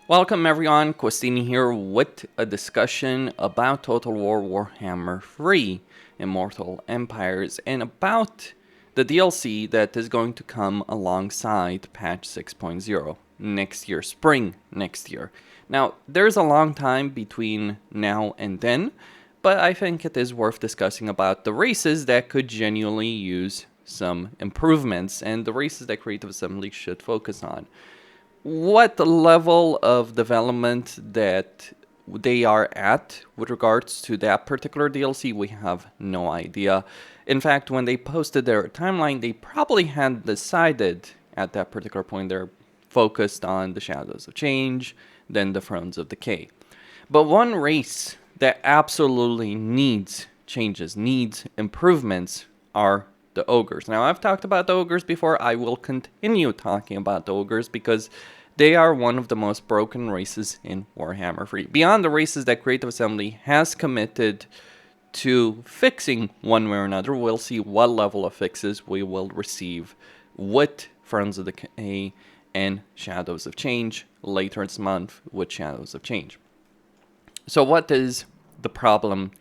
Welcome everyone, Questini here with a discussion about Total War Warhammer 3 Immortal Empires and about the DLC that is going to come alongside patch 6.0 next year, spring next year. Now, there's a long time between now and then, but I think it is worth discussing about the races that could genuinely use some improvements and the races that Creative Assembly should focus on. What level of development that they are at with regards to that particular DLC, we have no idea. In fact, when they posted their timeline, they probably had decided at that particular point they're focused on the Shadows of Change, then the Thrones of Decay. But one race that absolutely needs changes, needs improvements, are the Ogres. Now, I've talked about the Ogres before. I will continue talking about the Ogres because they are one of the most broken races in Warhammer 3. Beyond the races that Creative Assembly has committed to fixing one way or another, we'll see what level of fixes we will receive with Thrones of Decay and Shadows of Change later this month with Shadows of Change. So what is the problem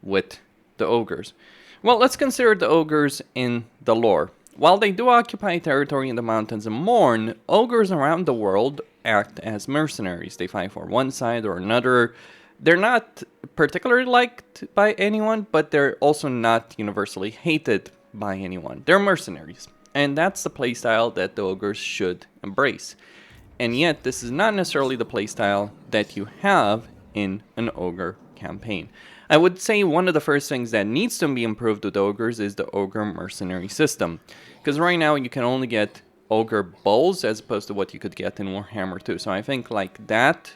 with the Ogres? Well, let's consider the Ogres in the lore. While they do occupy territory in the mountains and mourn, Ogres around the world act as mercenaries. They fight for one side or another. They're not particularly liked by anyone, but they're also not universally hated by anyone. They're mercenaries, and that's the playstyle that the Ogres should embrace. And yet, this is not necessarily the playstyle that you have in an Ogre campaign. I would say one of the first things that needs to be improved with Ogres is the Ogre mercenary system. Because right now you can only get Ogre bulls as opposed to what you could get in Warhammer 2. So I think like that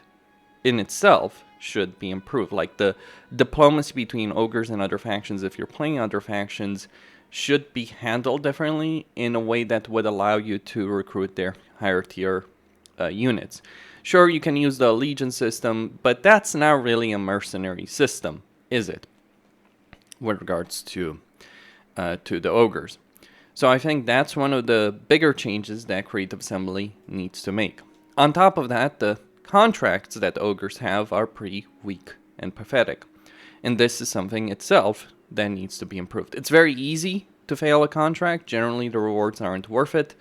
in itself should be improved. Like the diplomacy between Ogres and other factions, if you're playing other factions, should be handled differently in a way that would allow you to recruit their higher tier units. Sure, you can use the allegiance system, but that's not really a mercenary system, is it? With regards to the Ogres. So I think that's one of the bigger changes that Creative Assembly needs to make. On top of that, the contracts that Ogres have are pretty weak and pathetic. And this is something itself that needs to be improved. It's very easy to fail a contract. Generally, the rewards aren't worth it.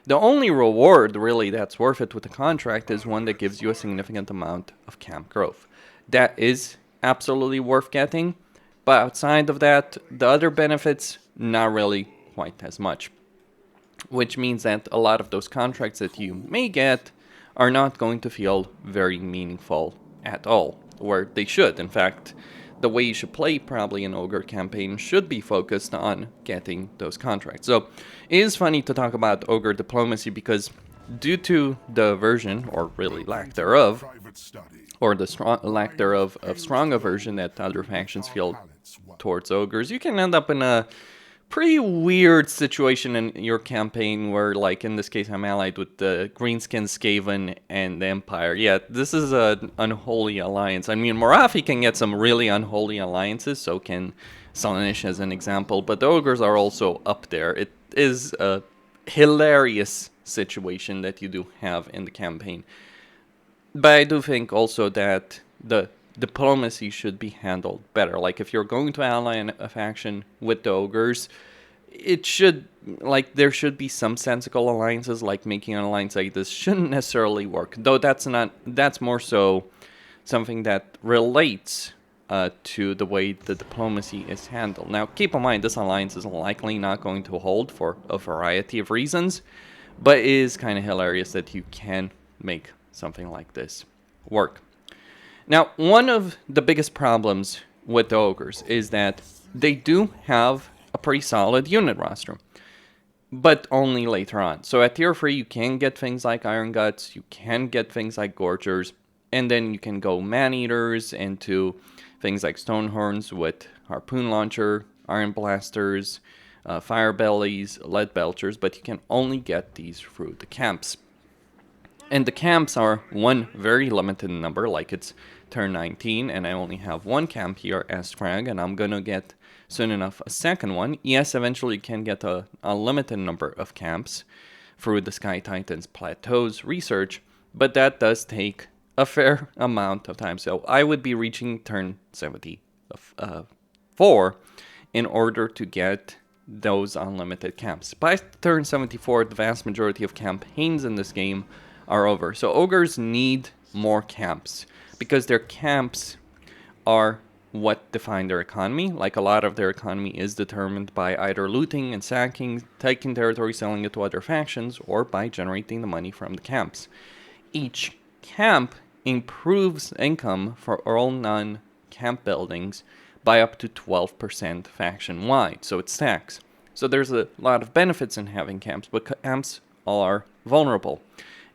The only reward, really, that's worth it with a contract is one that gives you a significant amount of camp growth. That is absolutely worth getting, but outside of that, the other benefits, not really quite as much. Which means that a lot of those contracts that you may get are not going to feel very meaningful at all, where they should. In fact, the way you should play probably an Ogre campaign should be focused on getting those contracts. So it is funny to talk about Ogre diplomacy because due to the version, or really lack thereof, or the lack thereof of strong aversion that other factions feel towards Ogres, you can end up in a pretty weird situation in your campaign where, like in this case, I'm allied with the Greenskin, Skaven, and the Empire. Yeah, this is an unholy alliance. I mean, Morathi can get some really unholy alliances, so can Slaanesh as an example, but the Ogres are also up there. It is a hilarious situation that you do have in the campaign. But I do think also that the diplomacy should be handled better. Like, if you're going to ally a faction with the Ogres, it should, like, there should be some sensible alliances. Like, making an alliance like this shouldn't necessarily work. Though that's more so something that relates to the way the diplomacy is handled. Now, keep in mind, this alliance is likely not going to hold for a variety of reasons, but it is kind of hilarious that you can make something like this work. Now, one of the biggest problems with the Ogres is that they do have a pretty solid unit roster, but only later on. So at tier 3, you can get things like Iron Guts, you can get things like Gorgers, and then you can go Man-Eaters into things like Stonehorns with Harpoon Launcher, Iron Blasters, Fire Bellies, Lead Belchers, but you can only get these through the camps. And the camps are one very limited number, like it's turn 19, and I only have one camp here as Frag, and I'm gonna get soon enough a second one. Yes, eventually you can get a limited number of camps through the Sky Titans Plateaus research, but that does take a fair amount of time. So I would be reaching turn 74 in order to get those unlimited camps. By turn 74, the vast majority of campaigns in this game are over. So ogres need more camps because their camps are what define their economy. Like, a lot of their economy is determined by either looting and sacking, taking territory, selling it to other factions, or by generating the money from the camps. Each camp improves income for all non-camp buildings by up to 12% faction-wide, so it stacks. So there's a lot of benefits in having camps, but camps are vulnerable.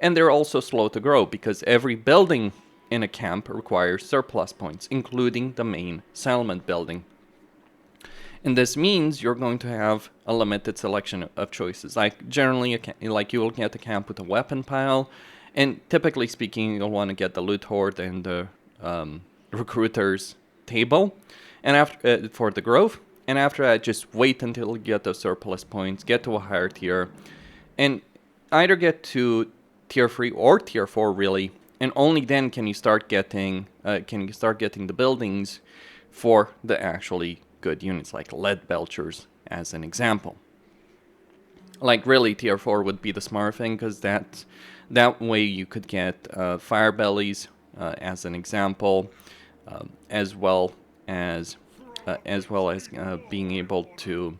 And they're also slow to grow, because every building in a camp requires surplus points, including the main settlement building. And this means you're going to have a limited selection of choices. Like, generally, like, you will get a camp with a weapon pile, and typically speaking, you'll want to get the loot hoard and the recruiter's table, and after for the grove. And after that, just wait until you get those surplus points, get to a higher tier, and either get to tier 3 or tier 4, really, and only then can you start getting the buildings for the actually good units, like lead belchers as an example. Like, really, tier 4 would be the smart thing, because that way you could get fire bellies as an example, as well as being able to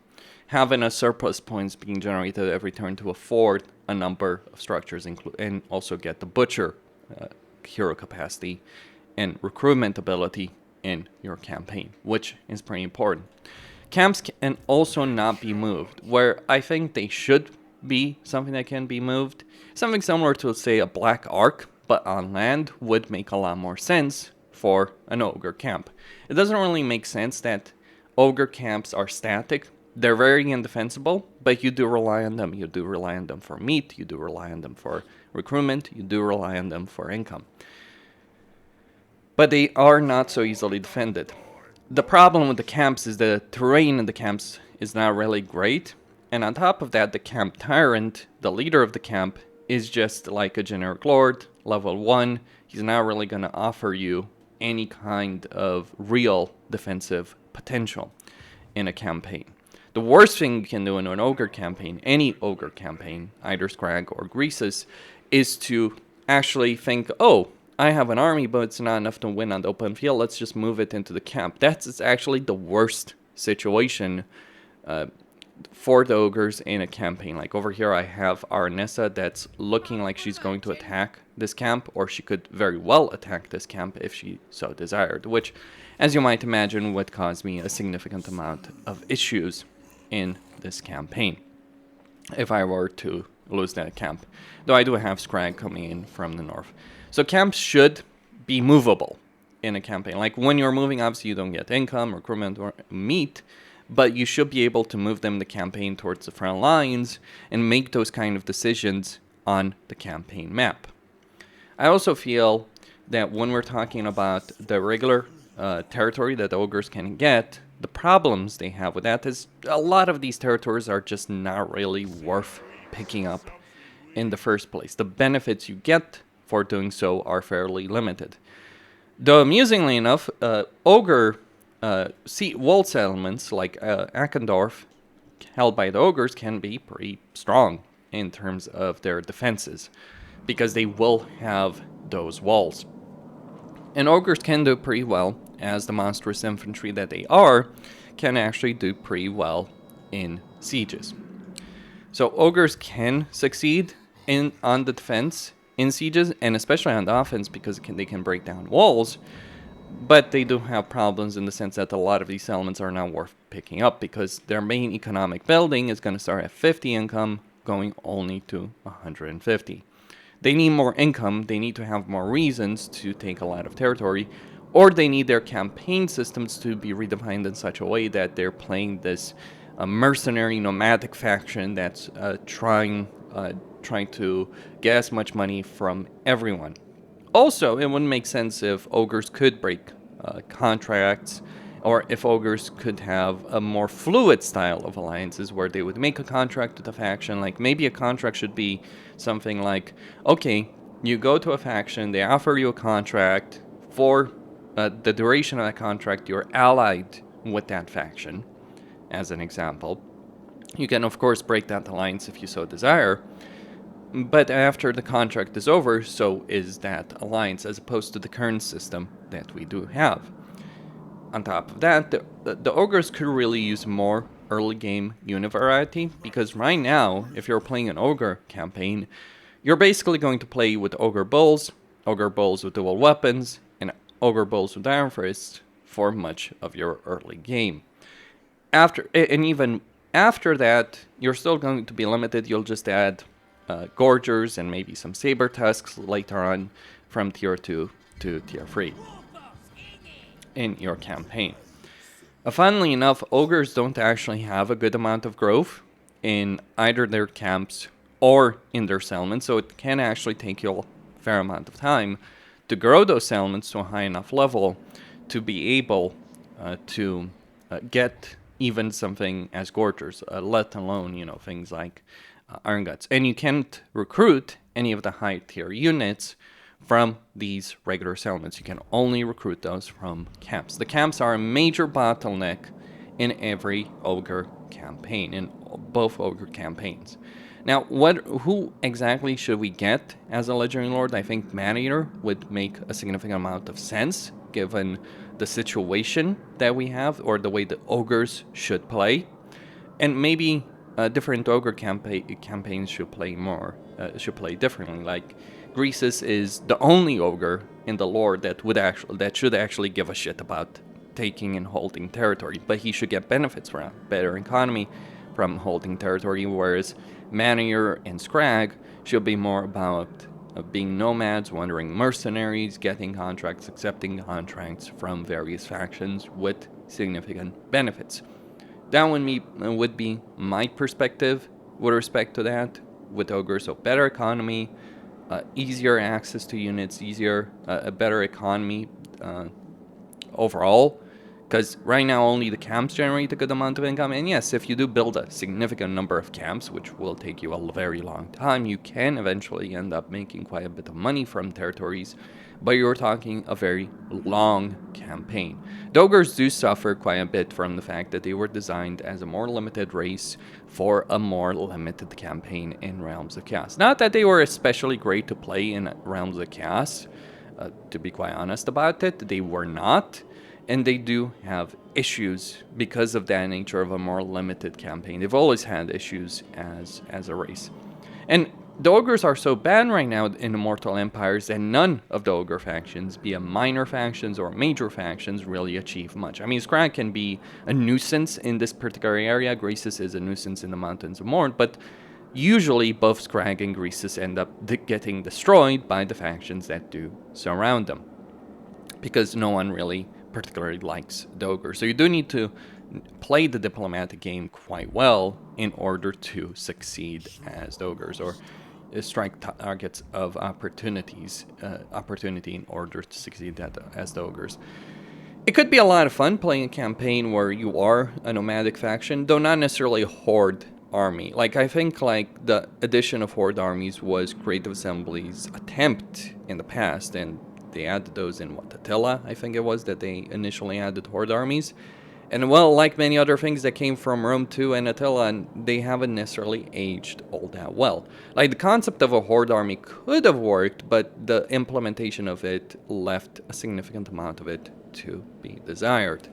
have enough surplus points being generated every turn to afford a number of structures, and also get the butcher hero capacity and recruitment ability in your campaign, which is pretty important. Camps can also not be moved, where I think they should be something that can be moved. Something similar to, say, a Black Ark, but on land, would make a lot more sense for an ogre camp. It doesn't really make sense that ogre camps are static. They're very indefensible, but you do rely on them. You do rely on them for meat, you do rely on them for recruitment, you do rely on them for income. But they are not so easily defended. The problem with the camps is the terrain in the camps is not really great, and on top of that, the camp tyrant, the leader of the camp, is just like a generic lord, level 1. He's not really going to offer you any kind of real defensive potential in a campaign. The worst thing you can do in an ogre campaign, any ogre campaign, either Scrag or Greases, is to actually think, oh, I have an army, but it's not enough to win on the open field. Let's just move it into the camp. That's actually the worst situation for the ogres in a campaign. Like, over here, I have Arnessa that's looking like she's going to attack this camp, or she could very well attack this camp if she so desired, which, as you might imagine, would cause me a significant amount of issues in this campaign if I were to lose that camp. Though I do have Scrag coming in from the north. So camps should be movable in a campaign. Like, when you're moving, obviously you don't get income, recruitment, or meat, but you should be able to move them the campaign towards the front lines and make those kind of decisions on the campaign map. I also feel that when we're talking about the regular territory that the ogres can get, the problems they have with that is a lot of these territories are just not really worth picking up in the first place. The benefits you get for doing so are fairly limited. Though, amusingly enough, ogre wall settlements like Akendorf, held by the ogres, can be pretty strong in terms of their defenses, because they will have those walls. And ogres can do pretty well, as the monstrous infantry that they are, can actually do pretty well in sieges. So ogres can succeed on the defense in sieges, and especially on the offense, because they can break down walls. But they do have problems in the sense that a lot of these settlements are not worth picking up, because their main economic building is going to start at 50 income, going only to 150. They need more income, they need to have more reasons to take a lot of territory, or they need their campaign systems to be redefined in such a way that they're playing this mercenary nomadic faction that's trying to get as much money from everyone. Also, it wouldn't make sense if ogres could break contracts, or if ogres could have a more fluid style of alliances where they would make a contract with a faction. Like, maybe a contract should be something like, okay, You go to a faction, they offer you a contract. For the duration of that contract, you're allied with that faction, as an example. You can, of course, break that alliance if you so desire, but after the contract is over, so is that alliance, as opposed to the current system that we do have. On top of that, the Ogres could really use more early game unit variety, because right now, if you're playing an Ogre campaign, you're basically going to play with Ogre Bulls with dual weapons, and Ogre Bulls with Iron Fist for much of your early game. Even after that, you're still going to be limited. You'll just add Gorgers and maybe some Saber Tusks later on from Tier 2 to Tier 3 in your campaign. Funnily enough, Ogres don't actually have a good amount of growth in either their camps or in their settlements, so it can actually take you a fair amount of time to grow those settlements to a high enough level to be able to get even something as Gorgers, let alone, things like Iron Guts. And you can't recruit any of the high tier units from these regular settlements. You can only recruit those from camps. The camps are a major bottleneck in every Ogre campaign, in both Ogre campaigns. Now, who exactly should we get as a Legendary Lord? I think Man-Eater would make a significant amount of sense, given the situation that we have, or the way the Ogres should play. And maybe different Ogre campaigns should play differently. Like, Greasus is the only Ogre in the lore that should actually give a shit about taking and holding territory, but he should get benefits from better economy from holding territory, whereas Man-Eater and Scrag should be more about being nomads, wandering mercenaries, getting contracts, accepting contracts from various factions with significant benefits. That would be my perspective with respect to that with Ogre. So better economy, easier access to units, a better economy overall. Because right now only the camps generate a good amount of income. And yes, if you do build a significant number of camps, which will take you a very long time, you can eventually end up making quite a bit of money from territories. But you're talking a very long campaign. The Ogres do suffer quite a bit from the fact that they were designed as a more limited race for a more limited campaign in Realms of Chaos. Not that they were especially great to play in Realms of Chaos. To be quite honest about it, they were not. And they do have issues because of that nature of a more limited campaign. They've always had issues as a race. And the Ogres are so bad right now in Immortal Empires that none of the Ogre factions, be it minor factions or major factions, really achieve much. I mean, Scrag can be a nuisance in this particular area. Greasus is a nuisance in the Mountains of Morn, but usually both Scrag and Greasus end up getting destroyed by the factions that do surround them, because no one really particularly likes the Ogre. So you do need to play the diplomatic game quite well in order to succeed as the Ogres, or strike targets of opportunity in order to succeed as the Ogres. It could be a lot of fun playing a campaign where you are a nomadic faction, though not necessarily a horde army. Like, I think like the addition of horde armies was Creative Assembly's attempt in the past, and they added those in Attila, I think it was, that they initially added horde armies. And well, like many other things that came from Rome 2 and Attila, they haven't necessarily aged all that well. Like, the concept of a horde army could have worked, but the implementation of it left a significant amount of it to be desired.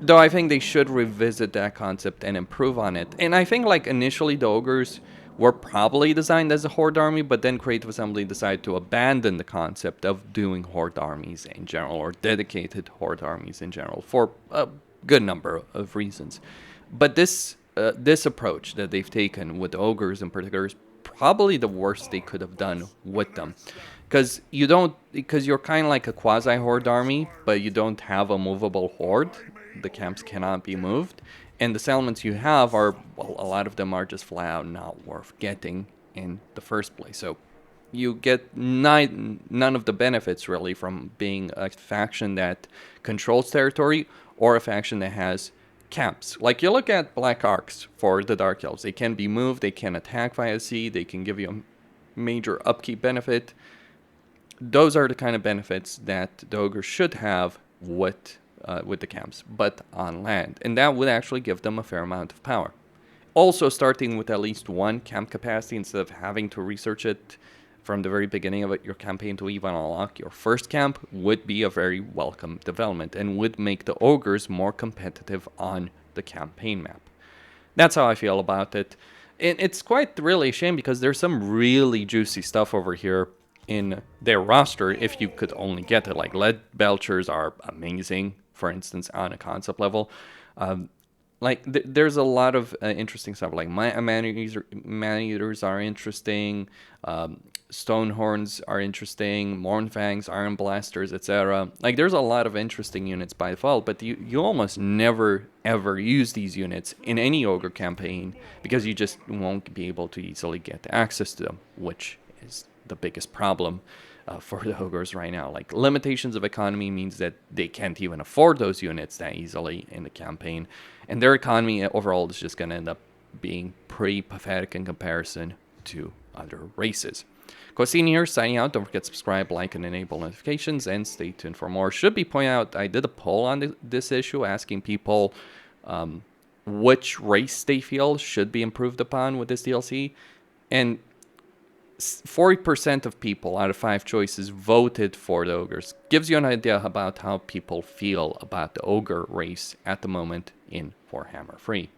Though I think they should revisit that concept and improve on it. And I think, like, initially the Ogres were probably designed as a horde army, but then Creative Assembly decided to abandon the concept of doing horde armies in general, or dedicated horde armies in general, for a good number of reasons. But this approach that they've taken with Ogres in particular is probably the worst they could have done with them. Because you're kind of like a quasi-horde army, but you don't have a movable horde. The camps cannot be moved. And the settlements you have are, well, a lot of them are just flat out not worth getting in the first place. So you get none of the benefits, really, from being a faction that controls territory or a faction that has camps. Like, you look at Black Arcs for the Dark Elves. They can be moved, they can attack via sea, they can give you major upkeep benefit. Those are the kind of benefits that the Ogre should have with the camps, but on land. And that would actually give them a fair amount of power. Also, starting with at least one camp capacity instead of having to research it from the very beginning of your campaign to even unlock your first camp would be a very welcome development and would make the Ogres more competitive on the campaign map. That's how I feel about it. And it's quite really a shame because there's some really juicy stuff over here in their roster if you could only get it. Like lead belchers are amazing, for instance, on a concept level. There's a lot of interesting stuff. Like man-eaters are interesting. Stonehorns are interesting. Mournfangs, Iron Blasters, etc. Like there's a lot of interesting units by default, but you almost never ever use these units in any Ogre campaign because you just won't be able to easily get access to them, which is the biggest problem for the Ogres right now. Like limitations of economy means that they can't even afford those units that easily in the campaign, and their economy overall is just going to end up being pretty pathetic in comparison to other races. Cosine here, signing out. Don't forget to subscribe, like, and enable notifications, and stay tuned for more. Should be pointing out, I did a poll on this issue asking people which race they feel should be improved upon with this DLC, and 40% of people out of 5 choices voted for the Ogres. Gives you an idea about how people feel about the Ogre race at the moment in Warhammer 3.